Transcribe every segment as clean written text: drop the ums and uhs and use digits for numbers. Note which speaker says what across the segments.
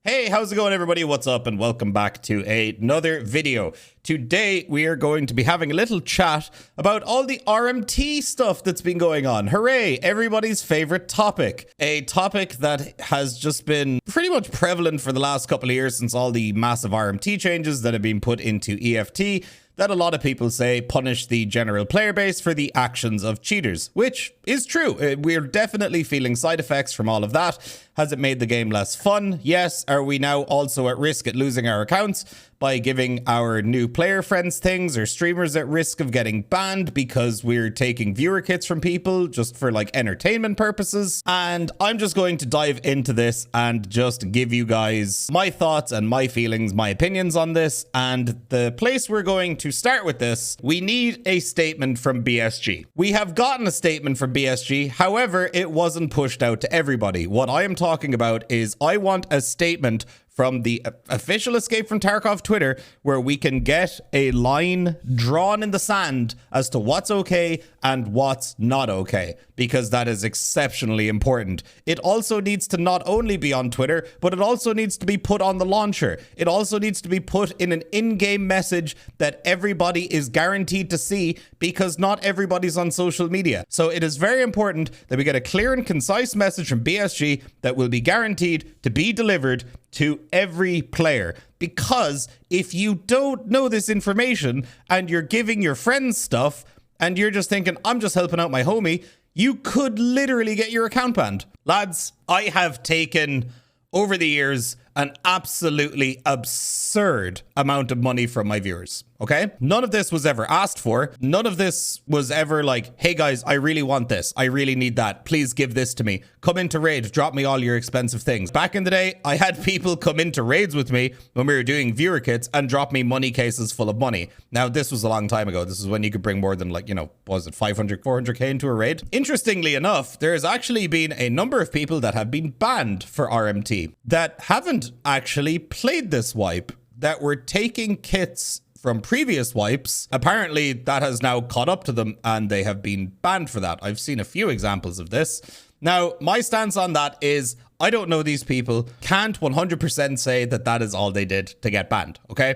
Speaker 1: Hey, how's it going, everybody? What's up, and welcome back to another video. Today, we are going to be having a little chat about all the RMT stuff that's been going on. Hooray! Everybody's favorite topic. A topic that has just been pretty much prevalent for the last couple of years since all the massive RMT changes that have been put into EFT that a lot of people say punish the general player base for the actions of cheaters, which is true. We're definitely feeling side effects from all of that. Has it made the game less fun? Yes. Are we now also at risk at losing our accounts by giving our new player friends things, or streamers at risk of getting banned because we're taking viewer kits from people just for like entertainment purposes? And I'm just going to dive into this and just give you guys my thoughts and my feelings, my opinions on this. And the place we're going to start with this, we need a statement from BSG. We have gotten a statement from BSG. However, it wasn't pushed out to everybody. What I am talking about is I want a statement from the official Escape from Tarkov Twitter where we can get a line drawn in the sand as to what's okay and what's not okay, because that is exceptionally important. It also needs to not only be on Twitter, but it also needs to be put on the launcher. It also needs to be put in an in-game message that everybody is guaranteed to see, because not everybody's on social media. So it is very important that we get a clear and concise message from BSG that will be guaranteed to be delivered to every player. Because if you don't know this information and you're giving your friends stuff and you're just thinking, I'm just helping out my homie, you could literally get your account banned. Lads, I have taken over the years an absolutely absurd amount of money from my viewers. Okay? None of this was ever asked for. None of this was ever like, hey guys, I really want this. I really need that. Please give this to me. Come into raid, drop me all your expensive things. Back in the day, I had people come into raids with me when we were doing viewer kits and drop me money cases full of money. Now, this was a long time ago. This is when you could bring more than like, what was it, 500, 400k into a raid? Interestingly enough, there has actually been a number of people that have been banned for RMT that haven't actually played this wipe, that were taking kits from previous wipes. Apparently that has now caught up to them and they have been banned for that. I've seen a few examples of this. Now, my stance on that is I don't know these people, can't 100% say that that is all they did to get banned, okay?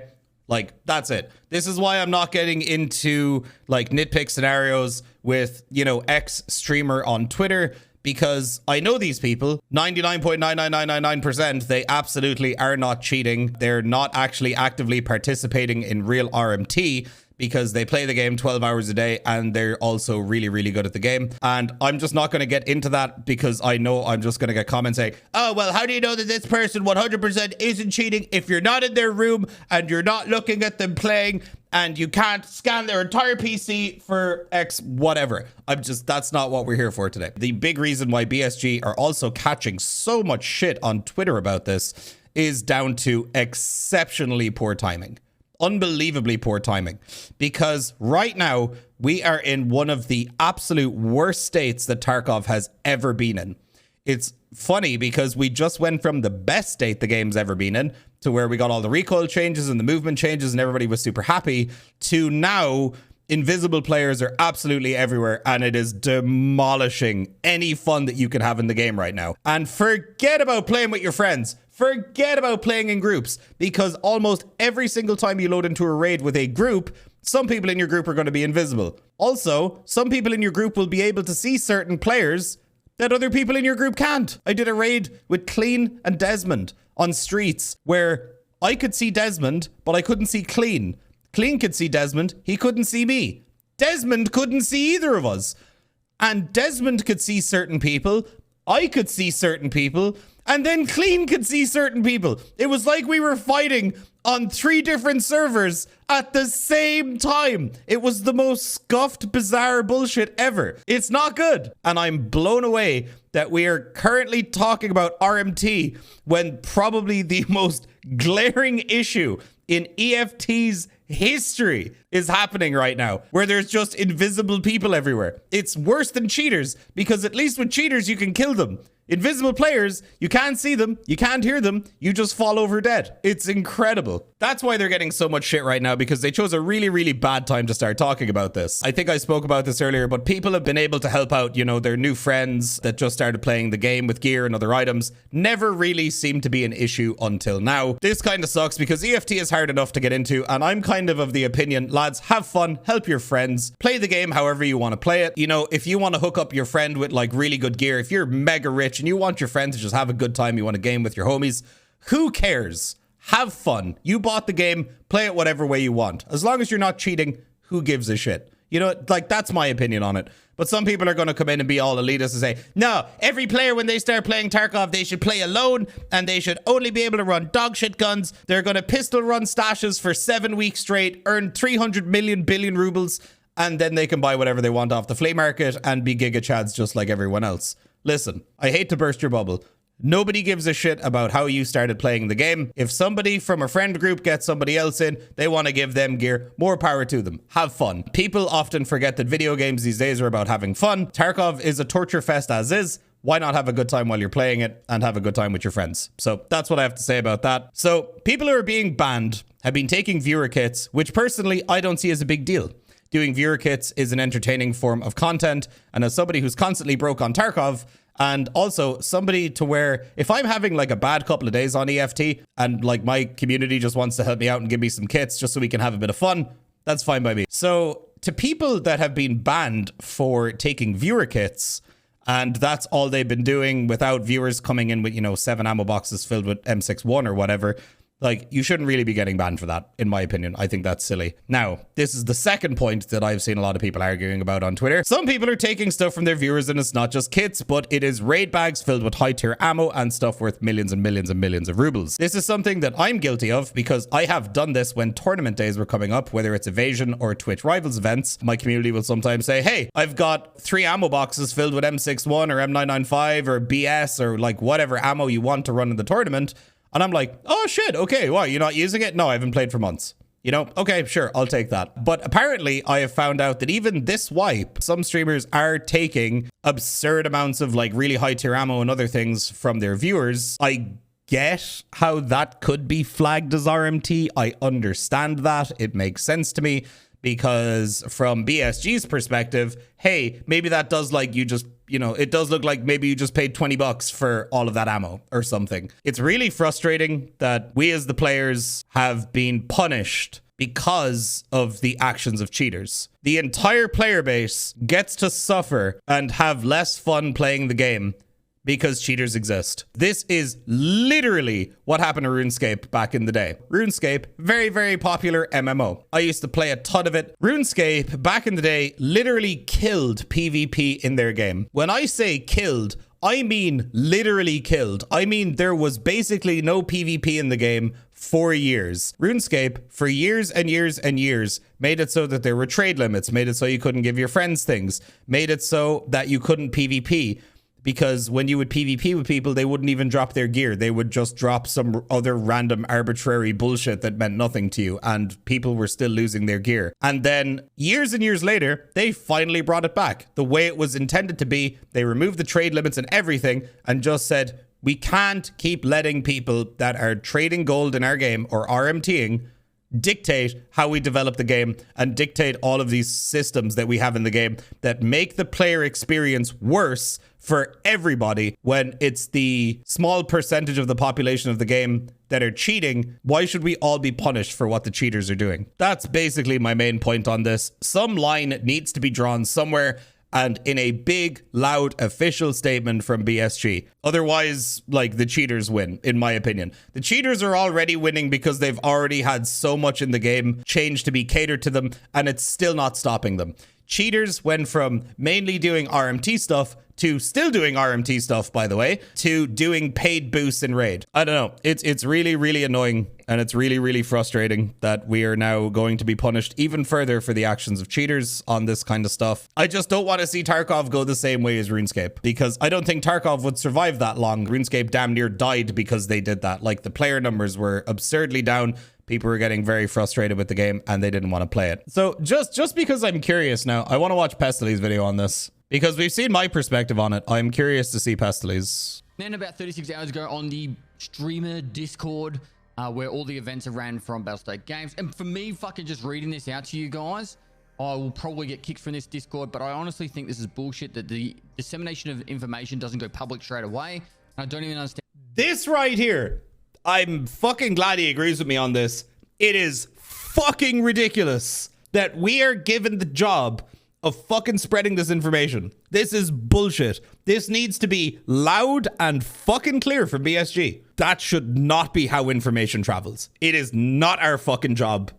Speaker 1: Like, that's it. This is why I'm not getting into like nitpick scenarios with, X streamer on Twitter, because I know these people, 99.99999%, they absolutely are not cheating. They're not actually actively participating in real RMT, because they play the game 12 hours a day and they're also really, really good at the game. And I'm just not going to get into that, because I know I'm just going to get comments saying, oh, well, how do you know that this person 100% isn't cheating if you're not in their room and you're not looking at them playing and you can't scan their entire PC for X whatever? That's not what we're here for today. The big reason why BSG are also catching so much shit on Twitter about this is down to exceptionally poor timing. Unbelievably poor timing, because right now we are in one of the absolute worst states that Tarkov has ever been in. It's funny because we just went from the best state the game's ever been in, to where we got all the recoil changes and the movement changes and everybody was super happy, to now invisible players are absolutely everywhere and it is demolishing any fun that you can have in the game right now. And forget about playing with your friends. Forget about playing in groups, because almost every single time you load into a raid with a group, some people in your group are going to be invisible. Also, some people in your group will be able to see certain players that other people in your group can't. I did a raid with Clean and Desmond on streets where I could see Desmond, but I couldn't see Clean. Clean could see Desmond, he couldn't see me. Desmond couldn't see either of us. And Desmond could see certain people, I could see certain people, and then Clean could see certain people. It was like we were fighting on 3 different servers at the same time. It was the most scuffed, bizarre bullshit ever. It's not good. And I'm blown away that we are currently talking about RMT when probably the most glaring issue in EFT's history is happening right now, where there's just invisible people everywhere. It's worse than cheaters, because at least with cheaters you can kill them. Invisible players, you can't see them, you can't hear them, you just fall over dead. It's incredible. That's why they're getting so much shit right now, because they chose a really, really bad time to start talking about this. I think I spoke about this earlier, but people have been able to help out, you know, their new friends that just started playing the game with gear and other items. Never really seemed to be an issue until now. This kind of sucks because EFT is hard enough to get into, and I'm kind of the opinion, lads, have fun, help your friends, play the game however you want to play it. You know, if you want to hook up your friend with like really good gear, if you're mega rich and you want your friend to just have a good time, you want to game with your homies, who cares? Have fun. You bought the game, play it whatever way you want. As long as you're not cheating, who gives a shit? You know, like, that's my opinion on it. But some people are going to come in and be all elitist and say, no, every player, when they start playing Tarkov, they should play alone and they should only be able to run dogshit guns. They're going to pistol run stashes for 7 weeks straight, earn 300 million billion rubles, and then they can buy whatever they want off the flea market and be giga chads just like everyone else. Listen, I hate to burst your bubble. Nobody gives a shit about how you started playing the game. If somebody from a friend group gets somebody else in, they want to give them gear, more power to them. Have fun. People often forget that video games these days are about having fun. Tarkov is a torture fest as is. Why not have a good time while you're playing it and have a good time with your friends? So that's what I have to say about that. So people who are being banned have been taking viewer kits, which personally I don't see as a big deal. Doing viewer kits is an entertaining form of content, and as somebody who's constantly broke on Tarkov, and also somebody to where if I'm having like a bad couple of days on EFT and like my community just wants to help me out and give me some kits just so we can have a bit of fun, that's fine by me. So to people that have been banned for taking viewer kits, and that's all they've been doing without viewers coming in with, you know, 7 ammo boxes filled with M61 or whatever, like, you shouldn't really be getting banned for that, in my opinion. I think that's silly. Now, this is the second point that I've seen a lot of people arguing about on Twitter. Some people are taking stuff from their viewers, and it's not just kits, but it is raid bags filled with high-tier ammo and stuff worth millions and millions and millions of rubles. This is something that I'm guilty of because I have done this when tournament days were coming up, whether it's Evasion or Twitch Rivals events. My community will sometimes say, hey, I've got 3 ammo boxes filled with M61 or M995 or BS or like whatever ammo you want to run in the tournament. And I'm like, oh shit, okay, what, you're not using it? No, I haven't played for months. You know, okay, sure, I'll take that. But apparently I have found out that even this wipe, some streamers are taking absurd amounts of like really high tier ammo and other things from their viewers. I get how that could be flagged as RMT. I understand that. It makes sense to me because from BSG's perspective, hey, maybe that does like you just, you know, it does look like maybe you just paid 20 bucks for all of that ammo or something. It's really frustrating that we as the players have been punished because of the actions of cheaters. The entire player base gets to suffer and have less fun playing the game because cheaters exist. This is literally what happened to RuneScape back in the day. RuneScape, very, very popular MMO. I used to play a ton of it. RuneScape, back in the day, literally killed PvP in their game. When I say killed, I mean literally killed. I mean there was basically no PvP in the game for years. RuneScape, for years and years and years, made it so that there were trade limits, made it so you couldn't give your friends things, made it so that you couldn't PvP. Because when you would PvP with people, they wouldn't even drop their gear. They would just drop some other random arbitrary bullshit that meant nothing to you. And people were still losing their gear. And then years and years later, they finally brought it back the way it was intended to be. They removed the trade limits and everything and just said, we can't keep letting people that are trading gold in our game or RMTing dictate how we develop the game and dictate all of these systems that we have in the game that make the player experience worse for everybody when it's the small percentage of the population of the game that are cheating. Why should we all be punished for what the cheaters are doing? That's basically my main point on this. Some line needs to be drawn somewhere and in a big, loud, official statement from BSG. Otherwise, like, the cheaters win, in my opinion. The cheaters are already winning because they've already had so much in the game change to be catered to them, and it's still not stopping them. Cheaters went from mainly doing RMT stuff to still doing RMT stuff, by the way, to doing paid boosts in raid. I don't know. It's really, really annoying, and it's really, really frustrating that we are now going to be punished even further for the actions of cheaters on this kind of stuff. I just don't want to see Tarkov go the same way as RuneScape, because I don't think Tarkov would survive that long. RuneScape damn near died because they did that. Like, the player numbers were absurdly down. People were getting very frustrated with the game and they didn't want to play it. So just because I'm curious now, I want to watch Pestily's video on this because we've seen my perspective on it. I'm curious to see Pestily's.
Speaker 2: Then about 36 hours ago on the streamer Discord, where all the events are ran from Battlestate Games. And for me, fucking just reading this out to you guys, I will probably get kicked from this Discord, but I honestly think this is bullshit that the dissemination of information doesn't go public straight away. I don't even understand.
Speaker 1: This right here, I'm fucking glad he agrees with me on this. It is fucking ridiculous that we are given the job of fucking spreading this information. This is bullshit. This needs to be loud and fucking clear from BSG. That should not be how information travels. It is not our fucking job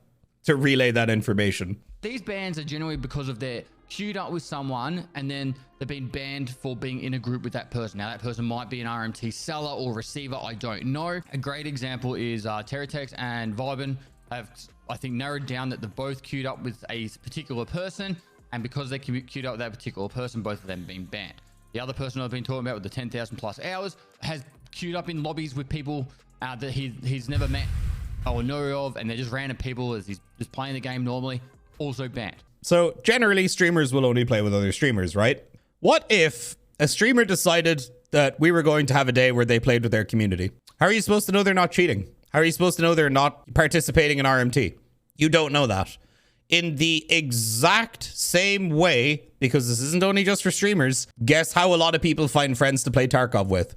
Speaker 1: to relay that information.
Speaker 2: These bans are generally because of their queued up with someone and then they've been banned for being in a group with that person. Now that person might be an RMT seller or receiver, I don't know. A great example is Terratex and Vibin have, I think, narrowed down that they're both queued up with a particular person, and because they're queued up with that particular person, both of them have been banned. The other person I've been talking about with the 10,000 plus hours has queued up in lobbies with people that he's never met or know of, and they're just random people as he's just playing the game normally, also banned.
Speaker 1: So generally streamers will only play with other streamers, right? What if a streamer decided that we were going to have a day where they played with their community? How are you supposed to know they're not cheating? How are you supposed to know they're not participating in RMT? You don't know that. In the exact same way, because this isn't only just for streamers, guess how a lot of people find friends to play Tarkov with?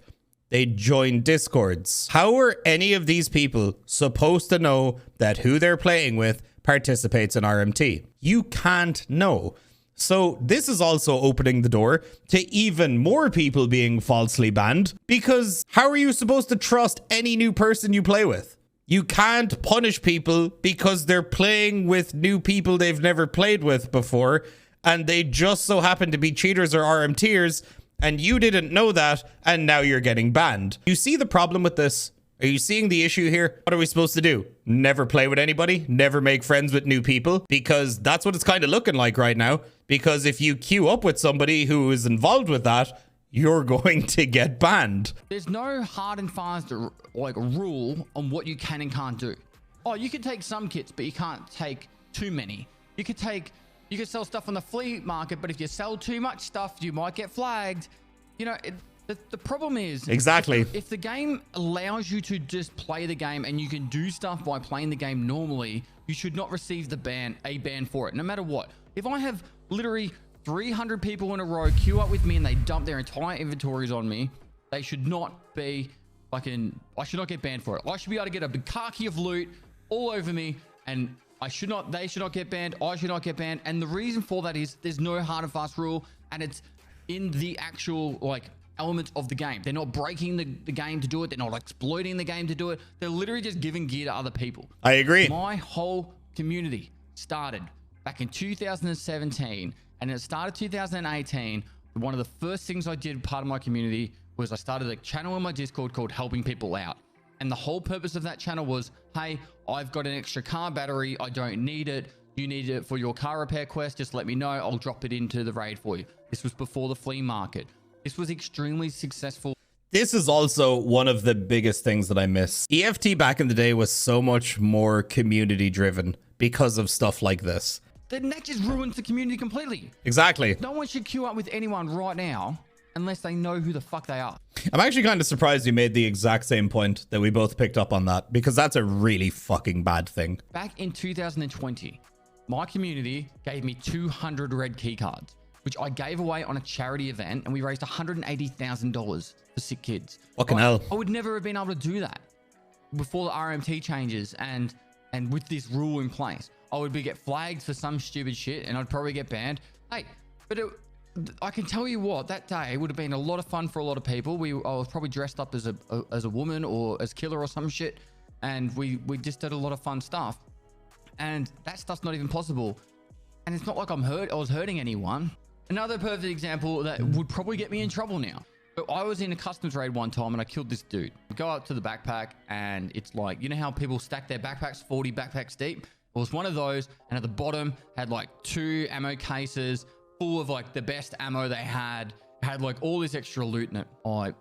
Speaker 1: They join Discords. How are any of these people supposed to know that who they're playing with participates in RMT? You can't know. So this is also opening the door to even more people being falsely banned, because how are you supposed to trust any new person you play with? You can't punish people because they're playing with new people they've never played with before, and they just so happen to be cheaters or RMTers, and you didn't know that, and now you're getting banned. You see the problem with this? Are you seeing the issue here? What are we supposed to do? Never play with anybody? Never make friends with new people? Because that's what it's kind of looking like right now. Because if you queue up with somebody who is involved with that, you're going to get banned.
Speaker 2: There's no hard and fast like rule on what you can and can't do. Oh, you can take some kits, but you can't take too many. You could sell stuff on the flea market, but if you sell too much stuff, you might get flagged. You know, the problem is
Speaker 1: exactly
Speaker 2: if the game allows you to just play the game and you can do stuff by playing the game normally, you should not receive a ban for it, no matter what. If I have literally 300 people in a row queue up with me and they dump their entire inventories on me, they should not be fucking, I should not get banned for it. I should be able to get a bukkake of loot all over me, and they should not get banned. I should not get banned. And the reason for that is there's no hard and fast rule, and it's in the actual like elements of the game. They're not breaking the game to do it. They're not exploiting the game to do it. They're literally just giving gear to other people.
Speaker 1: I agree.
Speaker 2: My whole community started back in 2017, and it started 2018. One of the first things I did part of my community was I started a channel in my Discord called Helping People Out. And the whole purpose of that channel was, hey, I've got an extra car battery. I don't need it. You need it for your car repair quest. Just let me know. I'll drop it into the raid for you. This was before the flea market. This was extremely successful.
Speaker 1: This is also one of the biggest things that I miss. EFT back in the day was so much more community driven because of stuff like this.
Speaker 2: Then that just ruins the community completely.
Speaker 1: Exactly.
Speaker 2: No one should queue up with anyone right now unless they know who the fuck they are.
Speaker 1: I'm actually kind of surprised you made the exact same point, that we both picked up on that, because that's a really fucking bad thing.
Speaker 2: Back in 2020, my community gave me 200 red key cards, which I gave away on a charity event, and we raised $180,000 for sick kids.
Speaker 1: Fucking hell.
Speaker 2: I would never have been able to do that before the RMT changes and with this rule in place. I would get flagged for some stupid shit, and I'd probably get banned. Hey, but I can tell you what, that day would have been a lot of fun for a lot of people. I was probably dressed up as a woman or as killer or some shit, and we just did a lot of fun stuff. And that stuff's not even possible. And it's not like I was hurting anyone. Another perfect example that would probably get me in trouble now. But I was in a customs raid one time and I killed this dude. I go up to the backpack and it's like, you know how people stack their backpacks 40 backpacks deep? It was one of those, and at the bottom had like 2 ammo cases full of like the best ammo they had like all this extra loot in it. I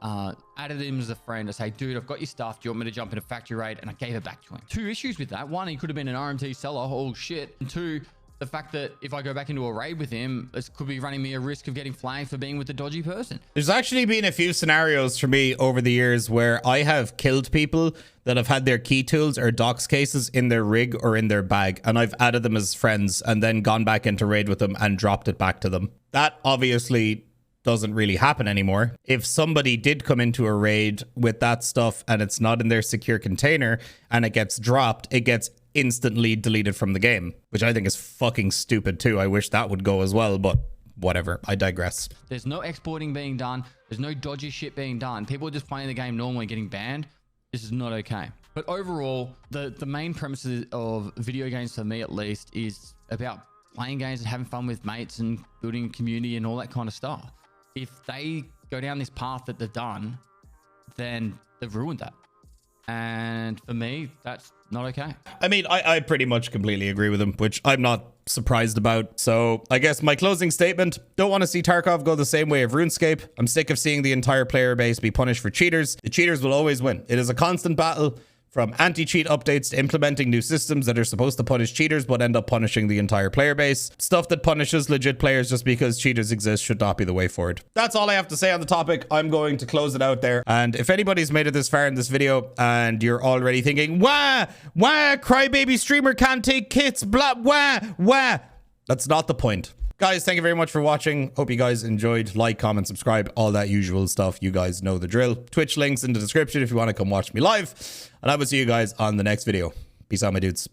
Speaker 2: added him as a friend. I say, dude, I've got your stuff. Do you want me to jump in a factory raid? And I gave it back to him. 2 issues with that. 1, he could have been an RMT seller. Oh shit. And 2, the fact that if I go back into a raid with him, this could be running me a risk of getting flagged for being with a dodgy person.
Speaker 1: There's actually been a few scenarios for me over the years where I have killed people that have had their key tools or docs cases in their rig or in their bag, and I've added them as friends and then gone back into raid with them and dropped it back to them. That obviously doesn't really happen anymore. If somebody did come into a raid with that stuff and it's not in their secure container and it gets dropped, it gets instantly deleted from the game, which I think is fucking stupid too. I wish that would go as well, but whatever. I digress.
Speaker 2: There's no exporting being done. There's no dodgy shit being done. People are just playing the game normally getting banned. This is not okay. But overall, the main premises of video games, for me at least, is about playing games and having fun with mates and building a community and all that kind of stuff. If they go down this path that they've done, then they've ruined that. And for me, that's not okay.
Speaker 1: I mean, I pretty much completely agree with him, which I'm not surprised about. So I guess my closing statement, don't want to see Tarkov go the same way of RuneScape. I'm sick of seeing the entire player base be punished for cheaters. The cheaters will always win. It is a constant battle, from anti-cheat updates to implementing new systems that are supposed to punish cheaters but end up punishing the entire player base. Stuff that punishes legit players just because cheaters exist should not be the way forward. That's all I have to say on the topic. I'm going to close it out there. And if anybody's made it this far in this video and you're already thinking, wah, crybaby streamer can't take kits, blah, wah, that's not the point. Guys, thank you very much for watching. Hope you guys enjoyed. Like, comment, subscribe, all that usual stuff. You guys know the drill. Twitch links in the description if you want to come watch me live. And I will see you guys on the next video. Peace out, my dudes.